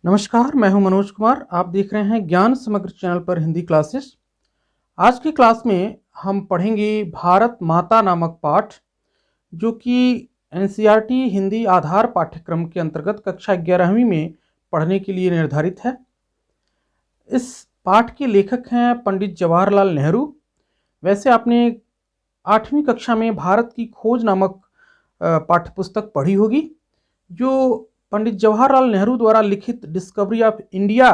नमस्कार, मैं हूं मनोज कुमार। आप देख रहे हैं ज्ञान समग्र चैनल पर हिंदी क्लासेस। आज की क्लास में हम पढ़ेंगे भारत माता नामक पाठ, जो कि एनसीईआरटी हिंदी आधार पाठ्यक्रम के अंतर्गत कक्षा 11वीं में पढ़ने के लिए निर्धारित है। इस पाठ के लेखक हैं पंडित जवाहरलाल नेहरू। वैसे आपने 8वीं कक्षा में भारत की खोज नामक पाठ्यपुस्तक पढ़ी होगी, जो पंडित जवाहरलाल नेहरू द्वारा लिखित डिस्कवरी ऑफ इंडिया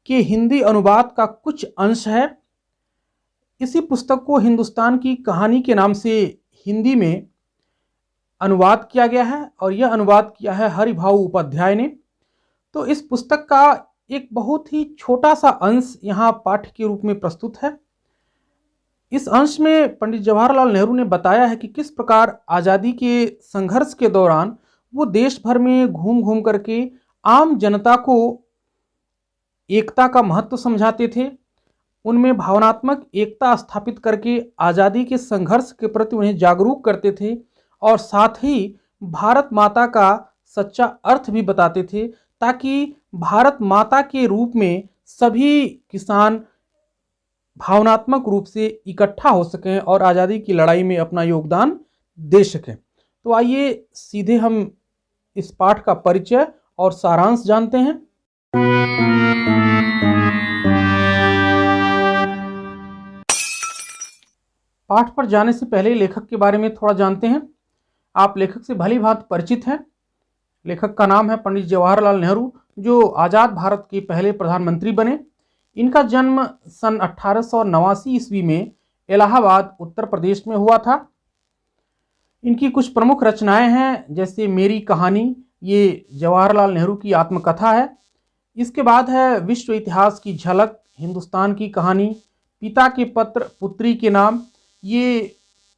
के हिंदी अनुवाद का कुछ अंश है। इसी पुस्तक को हिंदुस्तान की कहानी के नाम से हिंदी में अनुवाद किया गया है और यह अनुवाद किया है हरिभाऊ उपाध्याय ने। तो इस पुस्तक का एक बहुत ही छोटा सा अंश यहाँ पाठ्य के रूप में प्रस्तुत है। इस अंश में पंडित जवाहरलाल नेहरू ने बताया है कि किस प्रकार आज़ादी के संघर्ष के दौरान वो देश भर में घूम घूम करके आम जनता को एकता का महत्व समझाते थे, उनमें भावनात्मक एकता स्थापित करके आज़ादी के संघर्ष के प्रति उन्हें जागरूक करते थे और साथ ही भारत माता का सच्चा अर्थ भी बताते थे, ताकि भारत माता के रूप में सभी किसान भावनात्मक रूप से इकट्ठा हो सकें और आज़ादी की लड़ाई में अपना योगदान दे सकें। तो आइए सीधे हम इस पाठ का परिचय और सारांश जानते हैं। पाठ पर जाने से पहले लेखक के बारे में थोड़ा जानते हैं। आप लेखक से भली भांति परिचित हैं। लेखक का नाम है पंडित जवाहरलाल नेहरू, जो आज़ाद भारत के पहले प्रधानमंत्री बने। इनका जन्म सन 1889 ईस्वी में इलाहाबाद उत्तर प्रदेश में हुआ था। इनकी कुछ प्रमुख रचनाएं हैं, जैसे मेरी कहानी, ये जवाहरलाल नेहरू की आत्मकथा है। इसके बाद है विश्व इतिहास की झलक, हिंदुस्तान की कहानी, पिता के पत्र पुत्री के नाम, ये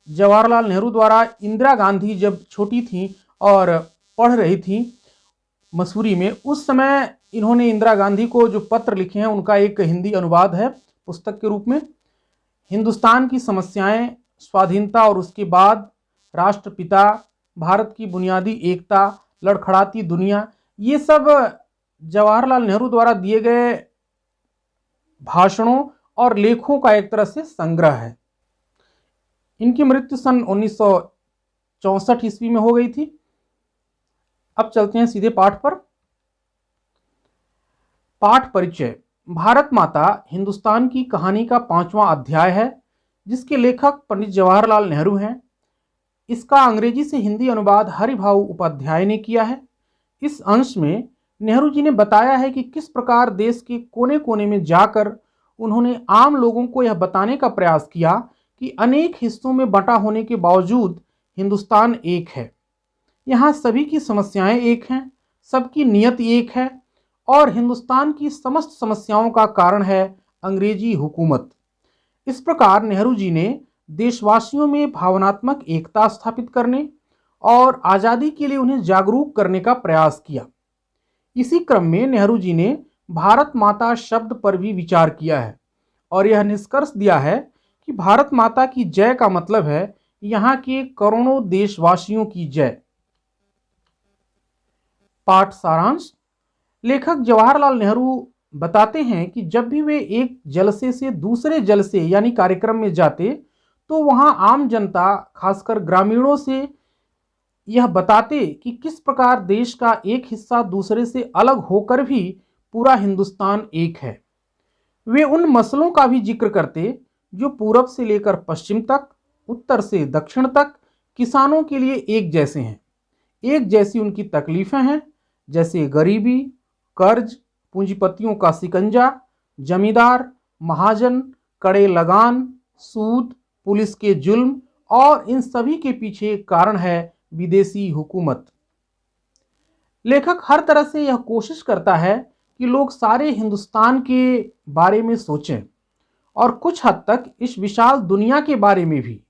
जवाहरलाल नेहरू द्वारा इंदिरा गांधी जब छोटी थीं और पढ़ रही थीं मसूरी में, उस समय इन्होंने इंदिरा गांधी को जो पत्र लिखे हैं उनका एक हिंदी अनुवाद है पुस्तक के रूप में। हिंदुस्तान की समस्याएं, स्वाधीनता और उसके बाद, राष्ट्रपिता, भारत की बुनियादी एकता, लड़खड़ाती दुनिया, ये सब जवाहरलाल नेहरू द्वारा दिए गए भाषणों और लेखों का एक तरह से संग्रह है। इनकी मृत्यु सन 1964 ईस्वी में हो गई थी। अब चलते हैं सीधे पाठ पर। पाठ परिचय। भारत माता हिंदुस्तान की कहानी का 5वां अध्याय है, जिसके लेखक पंडित जवाहरलाल नेहरू हैं। इसका अंग्रेजी से हिंदी अनुवाद हरिभाऊ उपाध्याय ने किया है। इस अंश में नेहरू जी ने बताया है कि किस प्रकार देश के कोने कोने में जाकर उन्होंने आम लोगों को यह बताने का प्रयास किया कि अनेक हिस्सों में बंटा होने के बावजूद हिंदुस्तान एक है। यहाँ सभी की समस्याएं एक हैं, सबकी नियत एक है और हिंदुस्तान की समस्त समस्याओं का कारण है अंग्रेजी हुकूमत। इस प्रकार नेहरू जी ने देशवासियों में भावनात्मक एकता स्थापित करने और आज़ादी के लिए उन्हें जागरूक करने का प्रयास किया। इसी क्रम में नेहरू जी ने भारत माता शब्द पर भी विचार किया है और यह निष्कर्ष दिया है कि भारत माता की जय का मतलब है यहाँ के करोड़ों देशवासियों की जय। पाठ सारांश। लेखक जवाहरलाल नेहरू बताते हैं कि जब भी वे एक जलसे से दूसरे जलसे यानी कार्यक्रम में जाते, तो वहां आम जनता, खासकर ग्रामीणों से यह बताते कि किस प्रकार देश का एक हिस्सा दूसरे से अलग होकर भी पूरा हिंदुस्तान एक है। वे उन मसलों का भी जिक्र करते जो पूरब से लेकर पश्चिम तक, उत्तर से दक्षिण तक किसानों के लिए एक जैसे हैं। एक जैसी उनकी तकलीफें हैं, जैसे गरीबी, कर्ज, पूंजीपतियों का सिकंजा, जमींदार, महाजन, कड़े लगान, सूद, पुलिस के जुल्म, और इन सभी के पीछे कारण है विदेशी हुकूमत। लेखक हर तरह से यह कोशिश करता है कि लोग सारे हिंदुस्तान के बारे में सोचें और कुछ हद तक इस विशाल दुनिया के बारे में भी।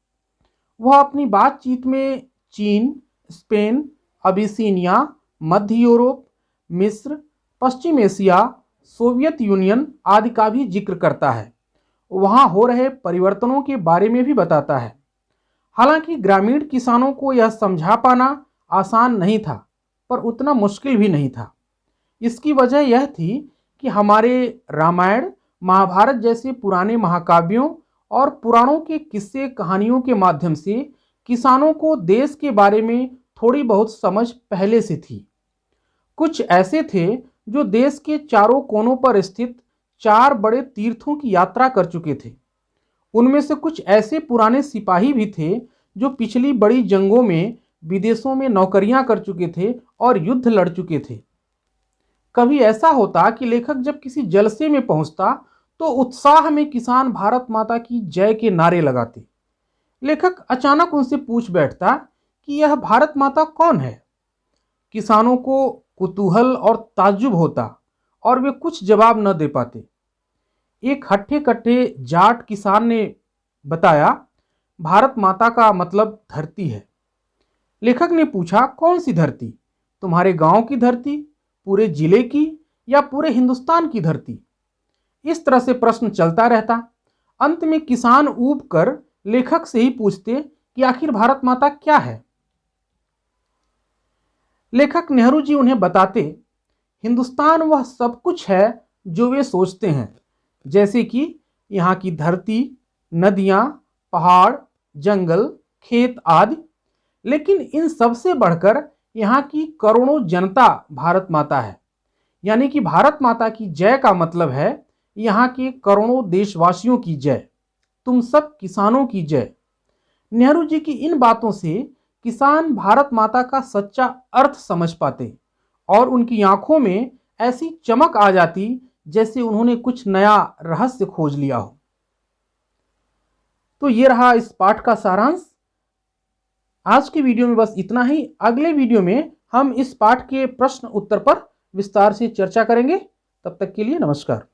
वह अपनी बातचीत में चीन, स्पेन, अबिसिनिया, मध्य यूरोप, मिस्र, पश्चिम एशिया, सोवियत यूनियन आदि का भी जिक्र करता है। वहाँ हो रहे परिवर्तनों के बारे में भी बताता है। हालांकि ग्रामीण किसानों को यह समझा पाना आसान नहीं था, पर उतना मुश्किल भी नहीं था। इसकी वजह यह थी कि हमारे रामायण, महाभारत जैसे पुराने महाकाव्यों और पुराणों के किस्से कहानियों के माध्यम से किसानों को देश के बारे में थोड़ी बहुत समझ पहले से थी। कुछ ऐसे थे जो देश के चारों कोनों पर स्थित 4 बड़े तीर्थों की यात्रा कर चुके थे। उनमें से कुछ ऐसे पुराने सिपाही भी थे जो पिछली बड़ी जंगों में विदेशों में नौकरियां कर चुके थे और युद्ध लड़ चुके थे। कभी ऐसा होता कि लेखक जब किसी जलसे में पहुंचता तो उत्साह में किसान भारत माता की जय के नारे लगाते। लेखक अचानक उनसे पूछ बैठता कि यह भारत माता कौन है। किसानों को कुतूहल और ताज्जुब होता और वे कुछ जवाब न दे पाते। एक हट्ठे कट्ठे जाट किसान ने बताया, भारत माता का मतलब धरती है। लेखक ने पूछा, कौन सी धरती? तुम्हारे गांव की धरती, पूरे जिले की, या पूरे हिंदुस्तान की धरती? इस तरह से प्रश्न चलता रहता। अंत में किसान ऊब कर लेखक से ही पूछते कि आखिर भारत माता क्या है। लेखक नेहरू जी उन्हें बताते, हिंदुस्तान वह सब कुछ है जो वे सोचते हैं, जैसे कि यहाँ की धरती, नदियाँ, पहाड़, जंगल, खेत आदि। लेकिन इन सब से बढ़कर यहाँ की करोड़ों जनता भारत माता है। यानी कि भारत माता की जय का मतलब है यहाँ के करोड़ों देशवासियों की जय, तुम सब किसानों की जय। नेहरू जी की इन बातों से किसान भारत माता का सच्चा अर्थ समझ पाते और उनकी आंखों में ऐसी चमक आ जाती जैसे उन्होंने कुछ नया रहस्य खोज लिया हो। तो ये रहा इस पाठ का सारांश। आज की वीडियो में बस इतना ही। अगले वीडियो में हम इस पाठ के प्रश्न उत्तर पर विस्तार से चर्चा करेंगे। तब तक के लिए नमस्कार।